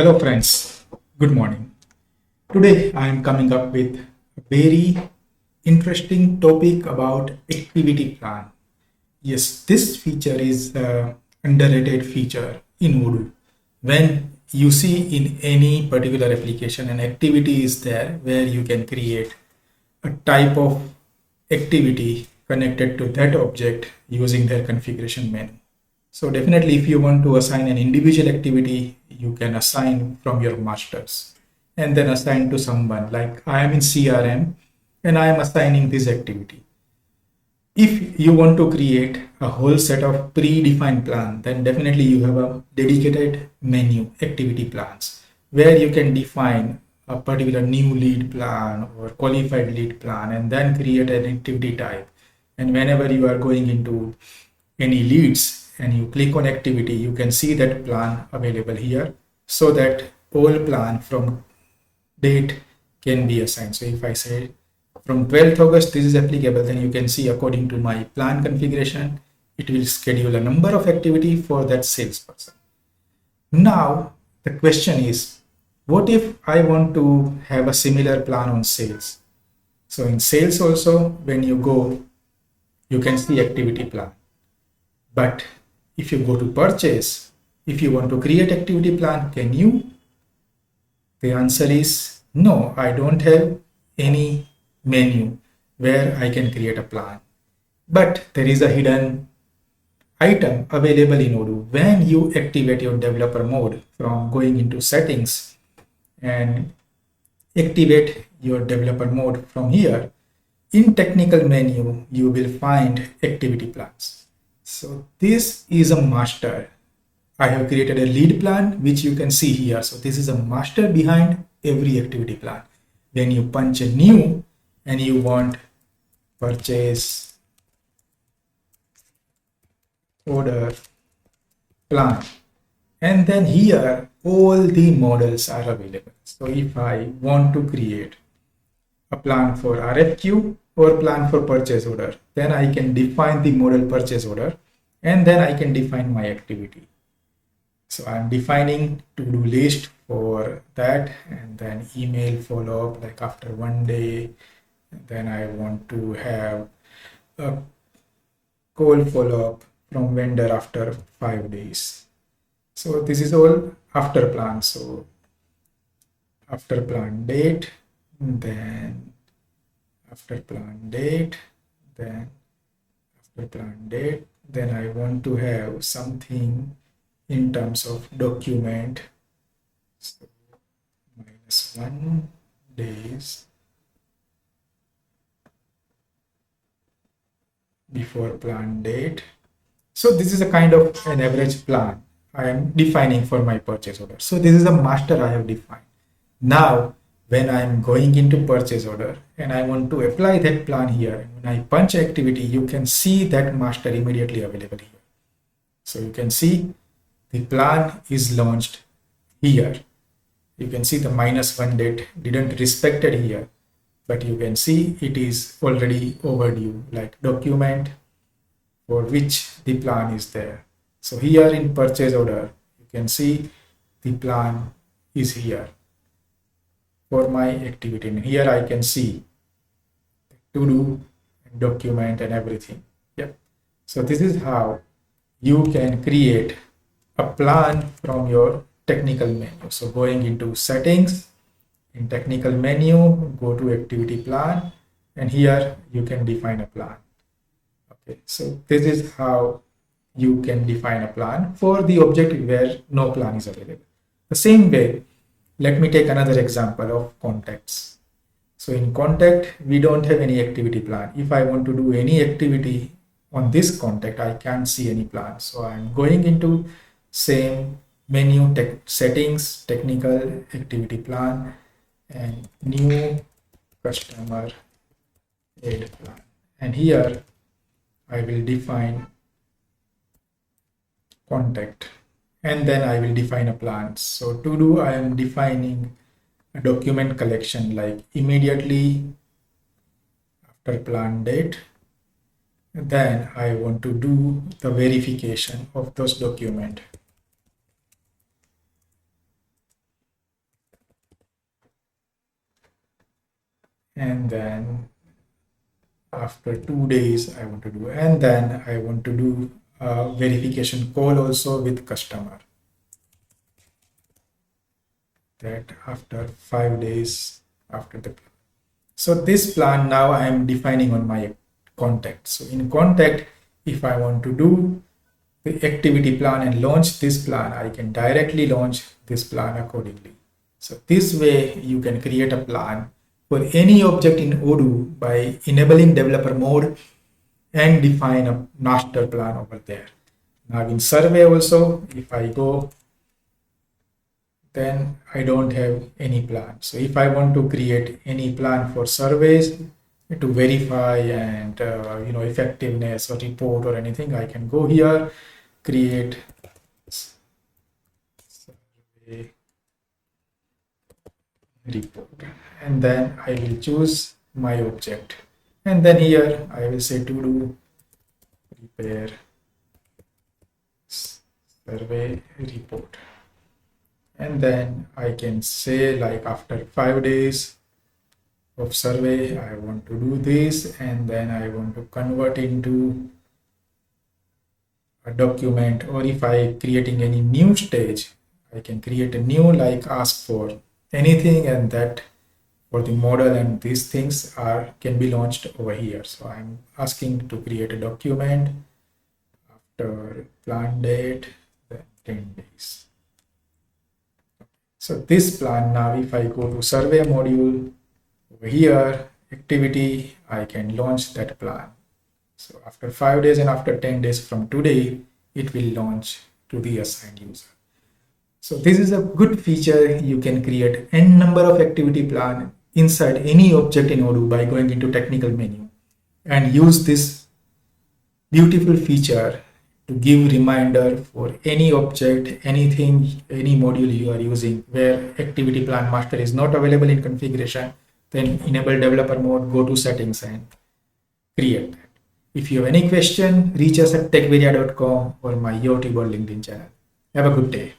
Hello friends, good morning. Today I am coming up with a very interesting topic about activity plan. Yes, this feature is a underrated feature in Odoo. When you see in any particular application an activity is there where you can create a type of activity connected to that object using their configuration menu. So definitely if you want to assign an individual activity, you can assign from your masters and then assign to someone. Like I am in CRM and I am assigning this activity. If you want to create a whole set of predefined plan, then definitely you have a dedicated menu activity plans where you can define a particular new lead plan or qualified lead plan and then create an activity type. And whenever you are going into any leads and you click on activity, you can see that plan available here so that all plan from date can be assigned. So if I say from 12th August, this is applicable, then you can see according to my plan configuration, it will schedule a number of activity for that salesperson. Now, the question is, what if I want to have a similar plan on sales? So in sales also, when you go, you can see activity plan. But if you go to purchase, if you want to create activity plan, can you? The answer is no, I don't have any menu where I can create a plan. But there is a hidden item available in Odoo. When you activate your developer mode from going into settings and activate your developer mode from here, in technical menu, you will find activity plans. So this is a master. I have created a lead plan, which you can see here. So this is a master behind every activity plan. When you punch a new and you want purchase order plan, and then here all the models are available. So if I want to create a plan for RFQ or plan for purchase order, then I can define the model purchase order and then I can define my activity. So I'm defining to-do list for that and then email follow-up like after 1 day. And then I want to have a call follow-up from vendor after 5 days. So this is all after plan. So after plan date, then after plan date, then after plan date, then I want to have something in terms of document. So -1 days before plan date. So this is a kind of an average plan I am defining for my purchase order. So this is a master I have defined. Now, when I am going into purchase order and I want to apply that plan here, when I punch activity, you can see that master immediately available here. So you can see the plan is launched here. You can see the -1 date didn't respect it here, but you can see it is already overdue, like document for which the plan is there. So here in purchase order, you can see the plan is here for my activity. And here I can see to do document and everything. Yep. So this is how you can create a plan from your technical menu. So going into settings, in technical menu, go to activity plan, and here you can define a plan. Okay, so this is how you can define a plan for the object where no plan is available. The same way, let me take another example of contacts. So in contact, we don't have any activity plan. If I want to do any activity on this contact, I can't see any plan. So I'm going into same menu, settings, technical activity plan, and new customer aid plan. And here I will define contact and then I will define a plan. So to do, I am defining a document collection like immediately after plan date. Then I want to do the verification of those documents. and then after 2 days I want to do, and then I want to do a verification call also with customer, that after 5 days after the plan. So this plan now I am defining on my contact. So in contact, if I want to do the activity plan and launch this plan, I can directly launch this plan accordingly. So this way you can create a plan for any object in Odoo by enabling developer mode and define a master plan over there. Now in survey also, if I go, then I don't have any plan. So if I want to create any plan for surveys to verify and effectiveness or report or anything, I can go here, create survey report, and then I will choose my object, and then here I will say to do prepare survey report, and then I can say like after 5 days of survey I want to do this, and then I want to convert into a document, or if I creating any new stage, I can create a new, like ask for anything, and that for the model, and these things are can be launched over here. So I'm asking to create a document after plan date, then 10 days. So this plan now, if I go to survey module over here, activity, I can launch that plan. So after 5 days and after 10 days from today, it will launch to the assigned user. So this is a good feature. You can create n number of activity plan inside any object in Odoo by going into technical menu and use this beautiful feature to give reminder for any object, anything, any module you are using where activity plan master is not available in configuration. Then enable developer mode, go to settings and create that. If you have any question, reach us at techvaria.com or my YouTube or LinkedIn channel. Have a good day.